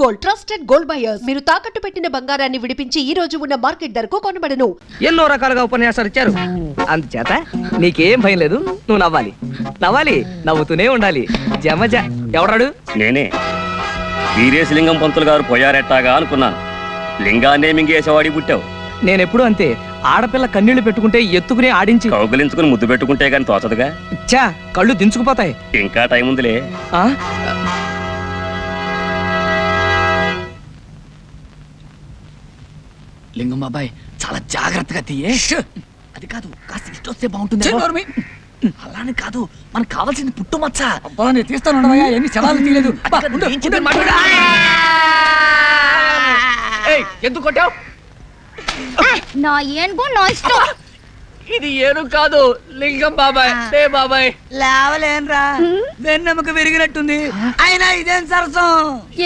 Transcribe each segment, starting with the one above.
Gold, trusted gold buyers. మీరు తాకట్టు పెట్టిన బంగారాన్ని విడిపించి ఈ రోజు ఉన్న మార్కెట్ ధరకు కొనబడను. ఎన్నో రకాలుగా ఉపన్యాసాలు ఇచ్చారు. అందుచేత నీకేం భయం లేదు, నువ్వు నవ్వాలి, నవ్వాలి, నవ్వుతూనే ఉండాలి. జమజ. ఎవడాడు? నేనే. వీరేశలింగం పంతులు గారు పోయారెట్టాగా అనుకున్నాను. లింగాన్నే మింగేసేవాడి పుట్టావు. నేనెప్పుడు అంతే. ఆడపిల్ల కన్నీళ్లు పెట్టుకుంటే ఎత్తుకుని ఆడించి కౌగులించుకుని ముద్దు పెట్టుకుంటే గాని తోచదుగా. చా, కళ్ళు దించుకుపోతాయి. ఇంకా టైం ఉందిలే. లింగం బాబాయ్ చాలా జాగ్రత్తగా తీయే. అది కాదు, కాస్త ఇష్టం వస్తే బాగుంటుంది. అలానే కాదు, మనకు కావాల్సింది పుట్టుమచ్చ. అబ్బా నేను తీస్తాను, ఎన్ని శవాలు తీయలేదు. ఎందుకు కొట్టావు? నా ఏనుగు నా ఇష్టం. ఇది ఏనుగు కాదు, లింగం బాబాయ్. బాబాయ్ లేవలేనరా, వెన్నెముక విరిగినట్టుంది. అయినా ఇదేం సరసం?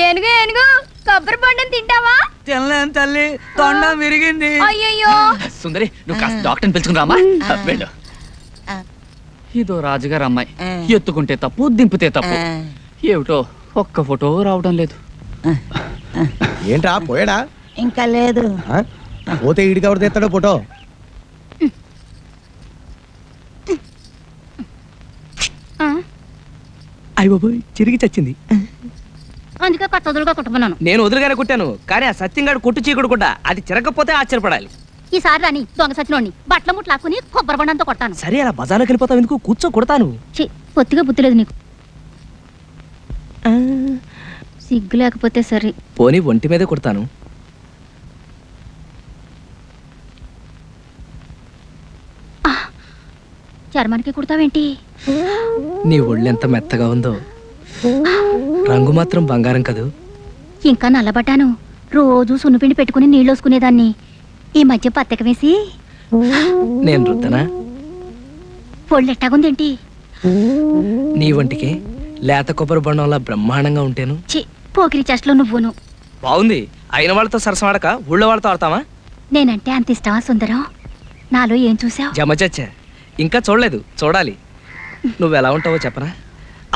ఏనుగు ఏనుగు కొబ్బరి బొండం తింటావా? తినలేను తల్లి, తొండం విరిగింది. అయ్యయ్యో. సుందరి, నువ్వు కాస్త డాక్టర్ని పిలుచుకుని రామా. వెళ్ళు. ఇదో రాజుగారు అమ్మాయి, ఎత్తుకుంటే తప్పు, దింపితే తప్పు. ఏమిటో ఒక్క ఫోటో రావడం లేదు. ఏంట్రా పోయాడా? ఇంకా లేదు. పోతే ఈడికి ఎవరు తెస్తాడో ఫోటో? అయ్య బాబోయ్, చిరిగి చచ్చింది. అందుకే కట్టదులుగా కొట్టుకున్నాను. నేను వదులుగానే కుట్టాను, కానీ ఆ సత్యంగాడు కొట్టు చీకుడు కూడా అది చిరగకపోతే ఆశ్చర్యపడాలి. ఈసారి రాని దొంగ సచ్చినోడిని బట్టల ముట్లాక్కుని కొబ్బరి బొండంతో కొట్టాను. సరే, అలా బజార్లోకి వెళ్ళిపోతావు ఎందుకు? కూర్చో, కొడతాను. పొత్తిగా బుద్ధి లేదు నీకు. సిగ్గు లేకపోతే సరే. పోనీ ఒంటి మీదే కొడతాను. చర్మానికి కుడతావేంటి? నీ ఒళ్ళెంత మెత్తగా ఉందో, రంగు మాత్రం బంగారం కదూ. ఇంకా నల్లబడ్డాను. రోజు సున్నుపిండి పెట్టుకుని నీళ్ళు వసుకునేదాన్ని. ఈ మధ్య పత్తెక వేసి నేను రుద్దనా? పొళ్ళెట్టాగుందేంటి? నీ వంటికి లేత కొబ్బరి బొండంలా బ్రహ్మాండంగా ఉంటేను. పోకిరి చెస్ట్లో నువ్వును. బాగుంది. అయిన వాళ్ళతో సరసం ఆడక ఊళ్ళో వాళ్ళతో ఆడతావా? నేనంటే అంత ఇష్టమా సుందరం? నాలో ఏం చూసావు? జమచచ్చా, ఇంకా చూడలేదు, చూడాలి. నువ్వెలా ఉంటావో చెప్పనా?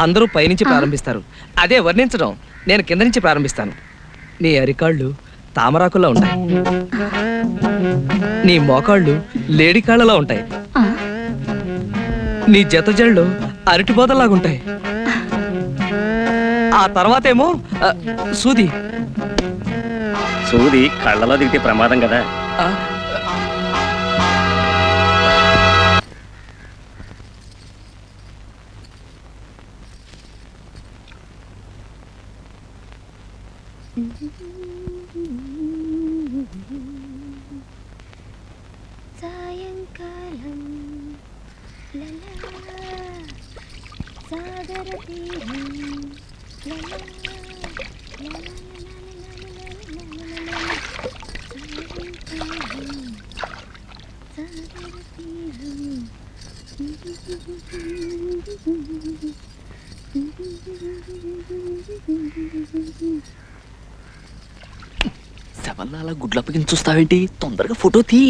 అందరూ పైనుంచి ప్రారంభిస్తారు, అదే వర్ణించడం నేను కింద నుంచి ప్రారంభిస్తాను. నీ అరికాళ్ళు తామరాకుల్లో ఉంటాయి, నీ మోకాళ్ళు లేడికాళ్ళలా ఉంటాయి, నీ జతజళ్ళు అరటిబోతల్లాగుంటాయి. ఆ తర్వాతేమో సూది. సూది కళ్ళలో దిగితే ప్రమాదం కదా. సాయంకాలం సాగర తీరం శవల్లా అలా గుడ్లప్పగిని చూస్తావేంటి? తొందరగా ఫోటో తీ.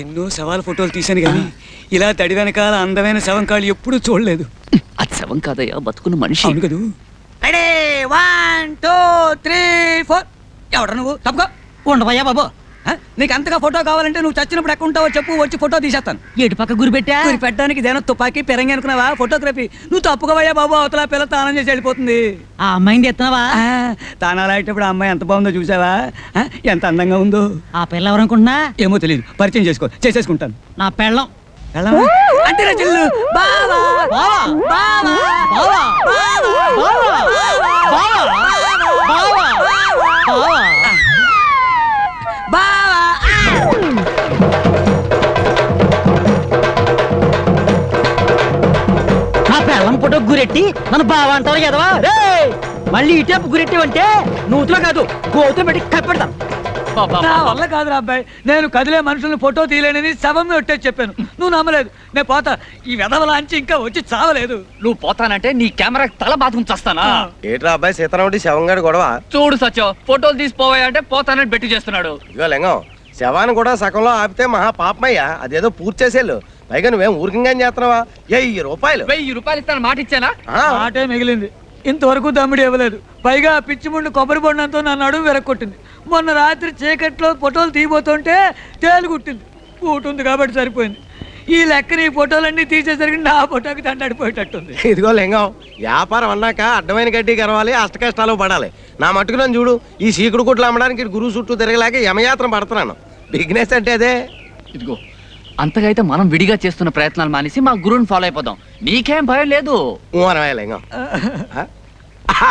ఎన్నో శవాల ఫోటోలు తీశాను కానీ ఇలా తడి వెనకాల అందమైన శవం కాళ్ళు ఎప్పుడు చూడలేదు. అది శవం కాదయ్యా, బతుకున్న మనిషి. అవును కదూ. 1 2 3 4. ఎవడ నువ్వు? తప్పుకో. ఉండవయ్యా బాబు. నీకు అంతగా ఫోటో కావాలంటే నువ్వు చచ్చినప్పుడు ఎక్కడ ఉంటావో చెప్పు, వచ్చి ఫోటో తీసేస్తాను. ఏటు పక్క గురి పెట్టా? గురి పెట్టడానికి ఇదేనా తుపాకీ పెరంగి అనుకున్నావా? ఫోటోగ్రఫీ నువ్వు తప్పుకోవయ్యా బాబు. అవతల పిల్ల తానం చేసి వెళ్ళిపోతుంది. ఆ అమ్మాయిని ఎత్తున్నావా? తానాలు అయ్యేటప్పుడు ఆ అమ్మాయి ఎంత బాగుందో చూసావా? ఎంత అందంగా ఉందో. ఆ పిల్ల ఎవరనుకుంటున్నా? ఏమో తెలియదు, పరిచయం చేసేసుకుంటాను. నా పెళ్ళం. అంటే నా చెల్లు. బావా బావా బావా బావా బావా బావా బావా బావా. నా పెళ్ళం ఫోటో గురెట్టి నన్ను బావా అంటారు కదవా? మళ్ళీ ఇటేపు గురెట్టివంటే నూతులో కాదు, గోతులు పెట్టి కప్పెడతాను. నా వల్ల కాదురా అబ్బాయి, నేను కదిలే మనుషుల్ని ఫోటో తీయలేనని శవం ఒట్టేసి చెప్పాను. నువ్వు నమ్మలేదు. నేను పోతా. ఈ వెధవలాంచి ఇంకా వచ్చి చావలేదు. నువ్వు పోతానంటే నీ కెమెరా తల బాతుకుని చస్తానా? ఏట్రా అబ్బాయి సీతారాముడి శవంగాడు గొడవ? చూడు సత్యం, ఫోటోలు తీసిపోవాయంటే పోతానని బెట్టి చేస్తున్నాడు. ఇగో లింగం, శవాన్ని కూడా సగంలో ఆపితే మహా పాపమయ్యా. అదేదో పూర్తి చేసేళ్ళు. పైగా నువ్వేం ఊరికంగా చేస్తున్నావా? 1000 రూపాయలు. 1000 రూపాయలు ఇస్తాను మాట ఇచ్చానా? ఆటే మిగిలింది. ఇంతవరకు దమ్ముడు ఇవ్వలేదు. పైగా పిచ్చి ముండు కొబ్బరి బొండంతో నా నడుము వెరక్కొట్టింది. మొన్న రాత్రి చీకట్లో ఫోటోలు తీయబోతుంటే తేలు కుట్టింది. కూటుంది కాబట్టి సరిపోయింది. ఈ లెక్కన ఈ ఫోటోలన్నీ తీసేసరికి నా ఫోటోకి దండడిపోయేటట్టుంది. ఇదిగో లింగం, వ్యాపారం అన్నాక అడ్డమైన గడ్డి గరవాలి, అష్ట కష్టాలు పడాలి. నా మట్టుకు నన్ను చూడు, ఈ సీకుడు కుట్లు అమ్మడానికి గురువు చుట్టూ తిరగలేక యమయాత్ర పడుతున్నాను. బిజినెస్ అంటే అదే. ఇదిగో అంతగా అయితే మనం విడిగా చేస్తున్న ప్రయత్నాలు మానేసి మా గురువుని ఫాలో అయిపోదాం. నీకేం భయం లేదు. అనవే లింగం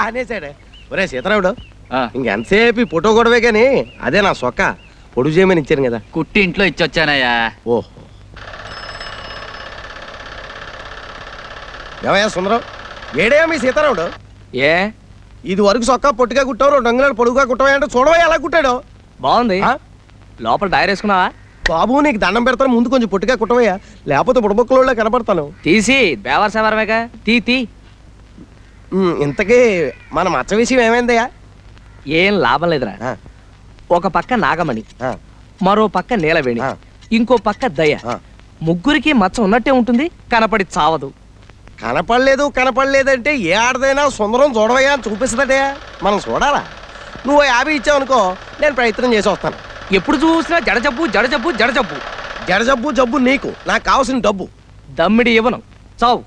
అనేసాడే. ఒరే సీతారాముడు, ఆ, ఇంకెంతసేపు ఈ ఫోటో గొడవే కానీ అదే నా సొక్క పొడుగు చేయమని ఇచ్చాను కదా. కుట్టి ఇంట్లో ఇచ్చొచ్చానయ్యా. ఓహో, ఏమయ్యా సుందరం, ఏడే మీ సీతారాముడు? ఏ ఇది వరకు సొక్క పొట్టిగా కుట్టావు, 2 అంగుళాలు పొడుగుగా కుట్టవా అంటే చూడవా ఎలా కుట్టాడు. బాగుంది. ఆ? లోపల డైర్ వేసుకున్నావా? బాబు నీకు దండం పెడతాను, ముందు కొంచెం పొట్టిగా కుట్టవయ్యా, లేకపోతే బుడబొక్కలో కనపడతాను. తీసి బేవర్ సేవరమేగా, తీ. ఇంతకీ మన మచ్చ విషయం ఏమైందయ్యా? ఏం లాభం లేదురా. ఆ, ఒక పక్క నాగమణి, ఆ, మరో పక్క నీలవేణి, ఆ. ఇంకో పక్క దయ. ఆ. ముగ్గురికి మచ్చ ఉన్నట్టే ఉంటుంది, కనపడి చావదు. కనపడలేదంటే ఏ ఆడదైనా సుందరం చూడవయ్యా అని చూపిస్తుందటే, మనం చూడాలా? నువ్వు 50 ఇచ్చావు అనుకో, నేను ప్రయత్నం చేసి వస్తాను. ఎప్పుడు చూసినా జడజబ్బు. జడజబ్బు జబ్బు నీకు, నాకు కావాల్సిన డబ్బు. దమ్మిడి ఇవ్వను, చావు.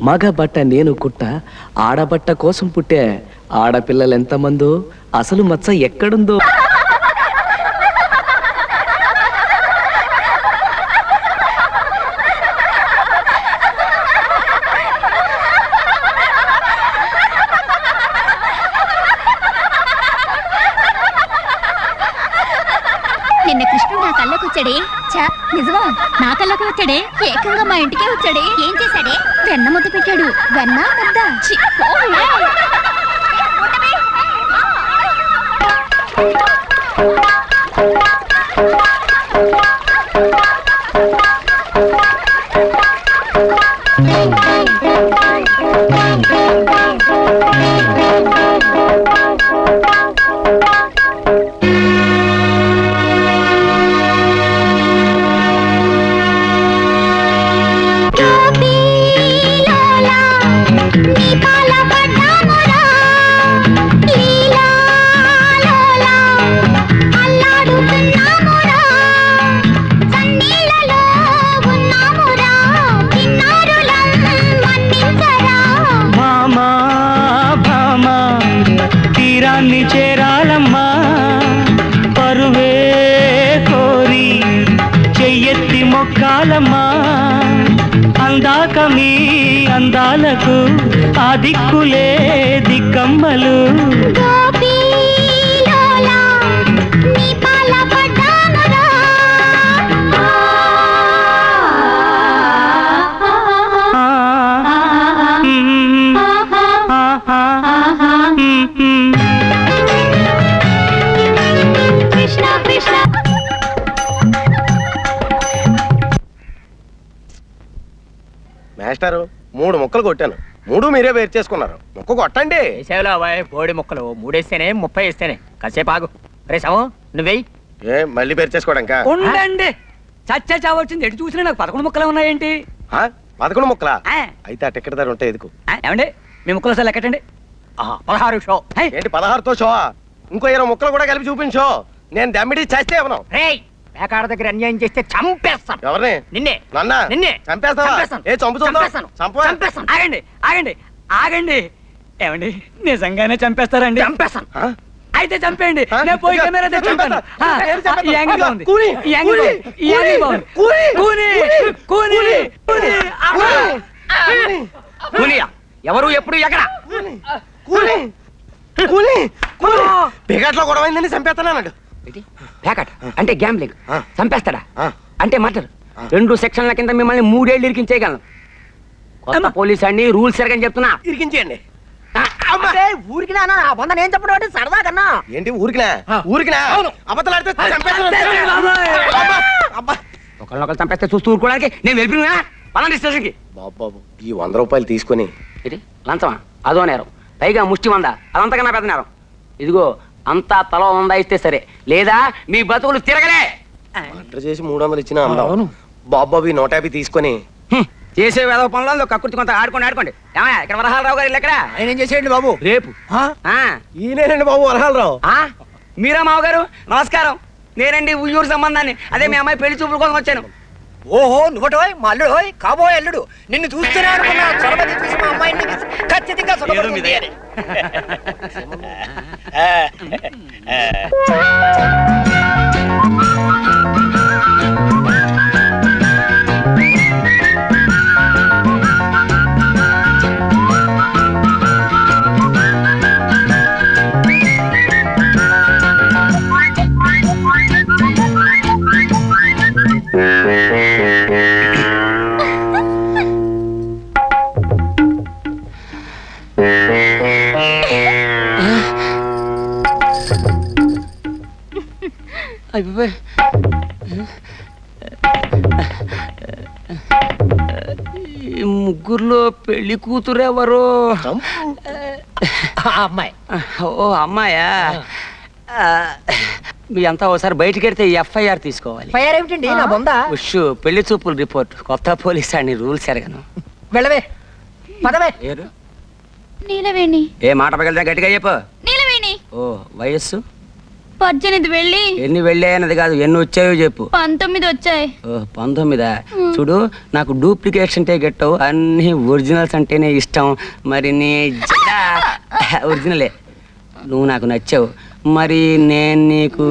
మగ బట్ట నేను కుట్ట, ఆడబట్ట కోసం పుట్టే. ఆడపిల్లలు ఎంతమందో, అసలు మచ్చ ఎక్కడుందో. నిన్న కృష్ణుడు నా కళ్ళకు వచ్చాడే. చా నిజమా? నా కళ్ళకు వచ్చాడే. ఏకంగా మా ఇంటికే వచ్చాడే. ఏం చేశాడే? వెన్న ముద్ద పెట్టాడు. వెన్న ముద్ద. ఛీ, పోవే. తీరాన్ని చేరాలమ్మా, పరువే కోరి చెయ్యెత్తి మొక్కాలమ్మా. అందాక మీ అందాలకు ఆ దిక్కులే దిక్కమ్మలు. మాస్టారు, 3 ముక్కలు కొట్టాను, 3 మీరే వేరు చేసుకున్నారు. ముక్క కొట్టండి. వేసేవలో బోడి ముక్కలు 3 వేస్తేనే 30 వేస్తేనే. కాసేపు ఆగు. రే సాము, నువ్వేయి. ఏ మళ్ళీ వేరు చేసుకోవడానికా? ఉండండి. చచ్చా చావచ్చింది. ఎటు చూసినా నాకు 11 ముక్కలు ఉన్నాయేంటి? 11 ముక్కలా? ఆ. అయితే ఆ టికెట్ ధర ఉంటే ఎదుకు. ఏమండి, మీ ముక్కలు సార్ లెక్కటండి. 16 షో. ఏంటి 16తో షో? ఇంకో 20 ముక్కలు కూడా కలిపి చూపించో. నేను దమ్మిడి చేస్తే ఇవ్వను. రేయ్, పేకాడ దగ్గర అన్యాయం చేస్తే చంపేస్తాను. ఎవరిని? నిన్నే. నన్నా? నిన్నే. చంపేస్తావా? చంపేస్తాను. ఏ చంపు చూద్దాం. చంపేస్తాను. చంపవా? చంపేస్తాను. ఆగండి. ఏమండి, నిజంగానే చంపేస్తారండి? చంపేస్తాను. ఆ? అయితే చంపేయండి. ఆ? నేను పోయి కెమెరా తెచ్చి చంపాను. చంపేస్తా. ఏం చంపేస్తా? ఈ యాంగిల్ బాగుంది. కూని. ఈ యాంగిల్ కూని. బాగుంది. ఈ యాంగిల్ బాగుంది. కూని. కూని. కూని. కూని. అబ్బా. కూలియా? ఎవరు, ఎప్పుడు, ఎక్కడ? కూలి పిగట్లో గొడవైందని చంపేస్తానన్నాడు. ప్యాకెట్ అంటే గ్యాంబ్లింగ్. ఆ. చంపేస్తాడా? ఆ. అంటే మర్డర్. 2 సెక్షన్ల కింద మిమ్మల్ని 3 ఏళ్ళు ఇరికించేయగలను. కొత్త పోలీస్ అండి, రూల్స్ ఎరగని చెప్తున్నా. ఇరికించేయండి. ఊరికి నా వంద నేను చెప్పడం అంటే సరదా కన్నా. ఏంటి ఊరికినా ఊరికినా అబద్ధాలాడితే ఒకళ్ళొకళ్ళు చంపేస్తే చూస్తూ ఊరుకోవడానికి నేను వెళ్ళిపోయినా పలాంటి స్టేషన్కి. బాబు ఈ 100 రూపాయలు తీసుకొని ఇది లంచమా? అదో నేరం, పైగా ముష్టి వంద, అదంతకన్నా పెద్ద నేరం. ఇదిగో అంతా తల 100 ఇస్తే సరే, లేదా మీ బతుకులు తిరగలే. మర్డర్ చేసి 300 ఇచ్చినా అందాం. బాబు ఈ 150 తీసుకొని చేసే వేద పనులలో కక్కుర్తి కొంత ఆడుకోండి. ఏమయ్యా ఇక్కడ వరహాలరావు గారు ఎక్కడ? ఆయన ఏం చేసేయండి బాబు? రేపు ఈయనేనండి బాబు వరహాలరావు. మీరా మావగారు నమస్కారం. నేనండి ఉయ్యూరు సంబంధాన్ని, అదే మీ అమ్మాయి పెళ్లి చూపుల కోసం వచ్చాను. ఓహో నువ్వటోయ్ మా అల్లుడు కాబోయే అల్లుడు. నిన్ను చూస్తూనే అనుకున్నా చొరబడి చూసి మా అమ్మాయిని ఖచ్చితంగా సుఖపడుతుంది అని. ఈ ముగ్గురులో పెళ్లి కూతురు ఎవరు? అమ్మాయి. ఓ అమ్మాయా? మీ అంతా ఒకసారి బయటికి వెళ్తే FIR తీసుకోవాలి. ఫైర్ ఏమిటండి నా బొందా? ఉష్ పెళ్లి చూపులు రిపోర్ట్. కొత్త పోలీస్ అని రూల్స్ ఎరగను. వెళ్ళవే పదవే. ఏరు నీలవేణి. ఏ మాట పగలదా గట్టిగా చెప్పు. నీలవేణి. ఓ వయస్సు 18 వెళ్ళి ఎన్ని వెళ్ళాయన్నది కాదు, ఎన్ని వచ్చాయో చెప్పు. 19 వచ్చాయి. ఓ 19. చూడు నాకు డూప్లికేట్స్ అంటే గెట్టవు, అన్ని ఒరిజినల్స్ అంటేనే ఇష్టం. మరి నీ ఒరిజినలే, నువ్వు నాకు నచ్చావు. మరి నేను నీకు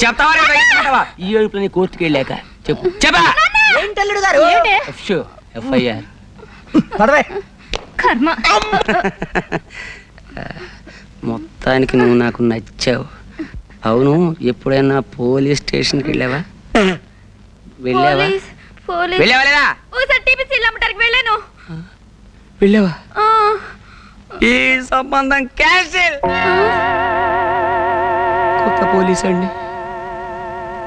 చెప్తావా? ఈ ఏడుపులో నీ కోర్టుకి వెళ్ళాక చెప్పు. చెప్పా ఏంటి అల్లుడు గారు? FIR. పదవే. కర్మ. మొత్తానికి నువ్వు నాకు నచ్చావు. అవును, ఎప్పుడైనా పోలీస్ స్టేషన్కి వెళ్ళావా? వెళ్ళావా? వెళ్ళావా లేదా? ఓసారి టీపీసీ అమ్మటానికి వెళ్ళాను. వెళ్ళావా? ఈ సంబంధం క్యాన్సిల్. కొత్త పోలీస్ అండి,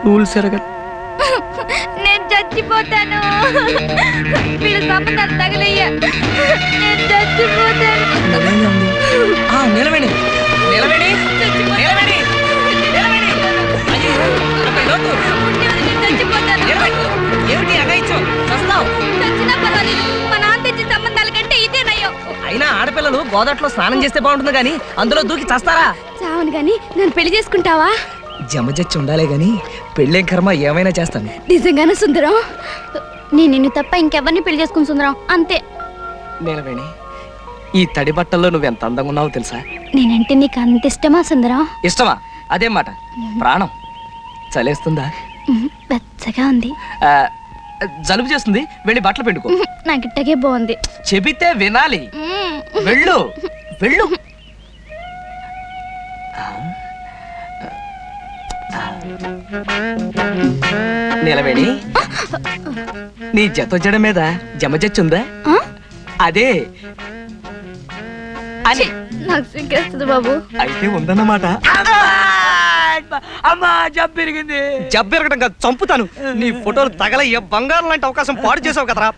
రూల్స్ ఎరగదు. నేను చచ్చిపోతాను. వీళ్ళ సంబంధాలు తగలయ్యా. నేను చచ్చిపోతాను. నిలవేణి నిలవేణి నిలవేణి నిలవేణి. చచ్చిపోతాను. ఏమిటి అగాయిత్యం? చస్తావు. చచ్చినా పర్వాలేదు, మా నాన్న తెచ్చిన సంబంధాల కంటే ఇదే నయ్యో. అయినా ఆడపిల్లలు గోదాట్లో స్నానం చేస్తే బాగుంటుంది కానీ అందులో దూకి చస్తారా? చావును గాని నన్ను పెళ్లి చేసుకుంటావా? జమజచ్చి ఉండాలే గాని పెళ్ళేం కర్మ ఏమైనా చేస్తాను. నిజంగానే సుందరం? నేను నిన్ను తప్ప ఇంకెవరిని పెళ్లి చేసుకుని సుందరం, అంతే. నిలవేణి, ఈ తడి బట్టల్లో నువ్వెంత అందంగా ఉన్నావో తెలుసా? నేనంటే నీకు అంత ఇష్టమా సుందరం? ఇష్టమా? అదేం మాట. ప్రాణం. చలేస్తుందా? వెచ్చగా ఉంది. జలుబు చేస్తుంది, వెళ్ళి బట్టలు పిండుకో. నాకు ఇట్టగే బాగుంది. చెబితే వినాలి. వెళ్ళు వెళ్ళు. నిలవేణి, నీ జత మీద జమజచ్చుందా? అదే అని. నాకు సిగ్గేస్తుంది బాబు. అయితే ఉందన్నమాట. అమ్మా జబ్బిరిగింది. జబ్బెరగడం కాదు, చంపుతాను. నీ ఫోటోలు తగలయ్యే బంగారం లాంటి అవకాశం పాడు చేసావు కదరా.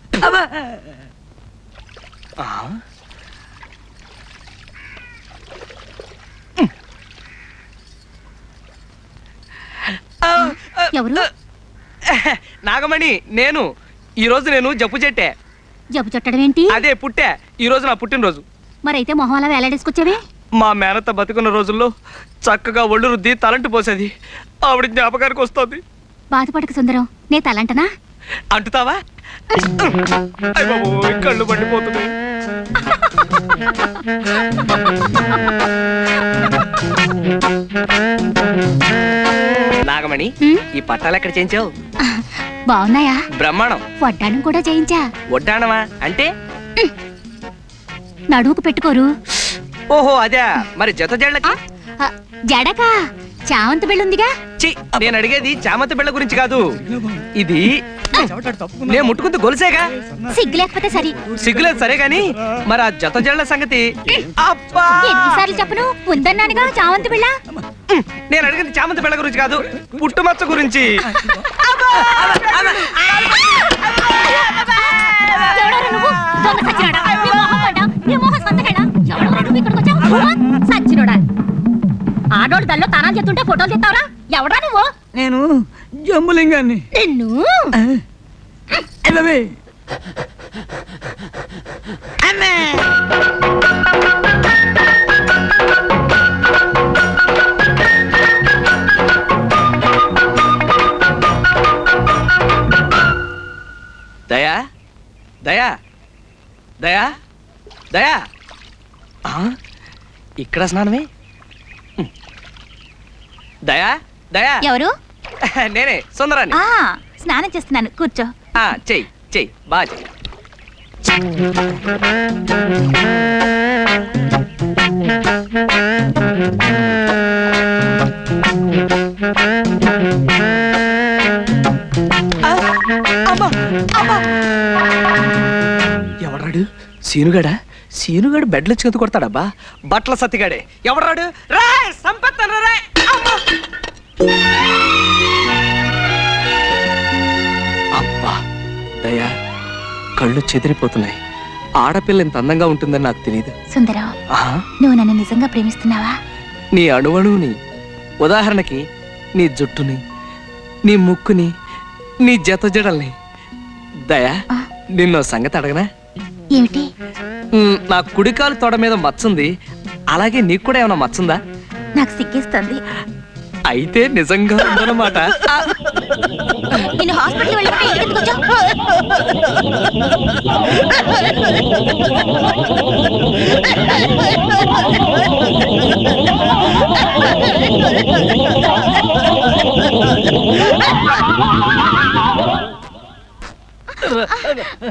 ఎవరు? నాగమణి, నేను ఈ రోజు జబ్బు చెట్టే. జబ్బు చుట్టడం ఏంటి? అదే పుట్టే. ఈ రోజు నా పుట్టినరోజు. మరైతే మొహం అలా వేలాడేసుకొచ్చావే? మా మేనత్త బతుకున్న రోజుల్లో చక్కగా ఒళ్ళు రుద్ది తలంటు పోసేది. ఆవిడ జ్ఞాపకానికి వస్తుంది. బాధపడక సుందరం, నే తలంటనా? అంటుతావా? అయ్ బాబోయ్, కళ్ళు మండిపోతుంది. నాగమణి, ఈ పట్టాలు ఎక్కడ చేయించావు? బాగున్నాయా? బ్రహ్మాండం. వడ్డాణం కూడా చేయించా. వడ్డాణమా అంటే? నడువుకు పెట్టుకోరు. ఓహో అదే. మరి జత జళ్ళకి? జడకా చామంతి బిళ్ళుందిగా. ఛీ, నేను అడిగేది చామంతి బిళ్ళ గురించి కాదు. ఇది నేను ముట్టుకుంది గొలుసేగా. సిగ్గు లేకపోతే సరి. సిగ్గులేదు సరే గాని మరి ఆ జత జళ్ళ సంగతి. అబ్బా ఎన్నిసార్లు చెప్పను ఉందన్నానుగా చామంతి బిళ్ళ. నేను అడిగింది చామంతి పిల్ల గురించి కాదు, పుట్టుమచ్చ గురించి. ఎవడోరా నువ్వు? దొంగ సచ్చినోడా? నీ మొహం పడ్డా? నీ మొహం సంతకేడా? ఎవడోరా నువ్వు ఇక్కడికి వచ్చావు? సచ్చినోడా. ఆడోళ్ళు తల్లో తానాలు చేస్తుంటే ఫోటోలు తెస్తావరా? ఎవడా నువ్వు? నేను జంబులింగాన్ని. నిన్ను వెళ్ళవే. అమ్మే. దయా దయా దయా దయా ఇక్కడ స్నానమే. దయా దయా. ఎవరు? నేనే సుందరాన్ని. స్నానం చేస్తున్నాను, కూర్చో. చెయ్యి చెయ్యి బాగా చెయ్యి. ఎవడాడు? సీనుగాడా? సీనుగాడు బెడ్లు చేతు కొడతాడబ్బా. బట్టల సత్తిగాడే. ఎవడాడు? రా సంపత్తను రా. అబ్బా దయా, కళ్ళు చెదిరిపోతున్నాయి. ఆడపిల్ల ఇంత అందంగా ఉంటుందని నాకు తెలియదు. సుందరం, నువ్వు నన్ను నిజంగా ప్రేమిస్తున్నావా? నీ అణువణువుని, ఉదాహరణకి నీ జుట్టుని, నీ ముక్కుని, నీ జత జడల్ని. దయా, నిన్నో సంగతి అడగనా? ఏమిటి? నా కుడికాలు తొడ మీద మచ్చుంది, అలాగే నీకు కూడా ఏమైనా మచ్చుందా? నాకు సిగ్గేస్తుంది. అయితే నిజంగా ఉందన్నమాట. నేను హాస్పిటల్ వెళ్ళిపోయి ఎందుకు వచ్చావు?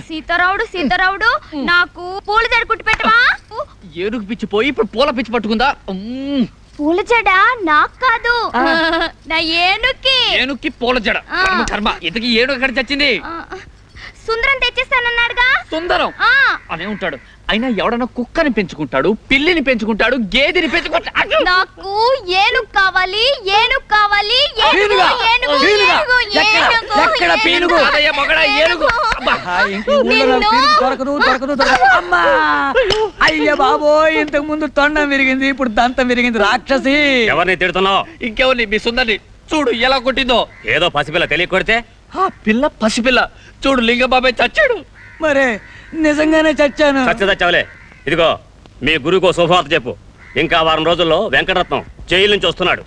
సీతారావుడు నాకు పూల జడ కుట్టి పెట్టవా? ఏనుగు పిచ్చి పోయి ఇప్పుడు పూల పిచ్చి పట్టుకుందా? పూల జడ నాకు కాదు, నా ఏనుక్కి. ఏనుక్కి పూల జడ కర్మ. ఇంతకీ ఏనుగు ఎక్కడ చచ్చింది? సుందరం తెచ్చిస్తానన్నాడుగా. సుందరం అనే ఉంటాడు. అయినా ఎవడన్నా కుక్కని పెంచుకుంటాడు, పిల్లిని పెంచుకుంటాడు, గేదెని పెంచుకుంటాడు. నాకు ఏనుగు కావాలి, ఏనుగు కావాలి, ఏనుగు, ఏనుగు, ఏనుగు, ఏనుగు, ఎక్కడ పీనుగు? అదయ్య మొగడా ఏనుగు. అబ్బా. దొరకదు దొరకదు దొరకదు. అమ్మా అయ్య బాబోయ్, ఇంతకు ముందు తొండం విరిగింది, ఇప్పుడు దంతం విరిగింది. రాక్షసి. ఎవరిని తిడుతున్నావు? ఇంకెవరిని? మీ సుందరిని. చూడు ఎలా కొట్టిందో. ఏదో పసిపిల్ల తెలియ కొడితే. ఆ పిల్ల పసిపిల్ల. చూడు లింగబాబాయ్ చచ్చాడు. మరే నిజంగానే చచ్చాను. చచ్చవలే. ఇదిగో మీ గురువుకో శుభవార్త చెప్పు. ఇంకా వారం రోజుల్లో వెంకటరత్నం జైలు నుంచి వస్తున్నాడు.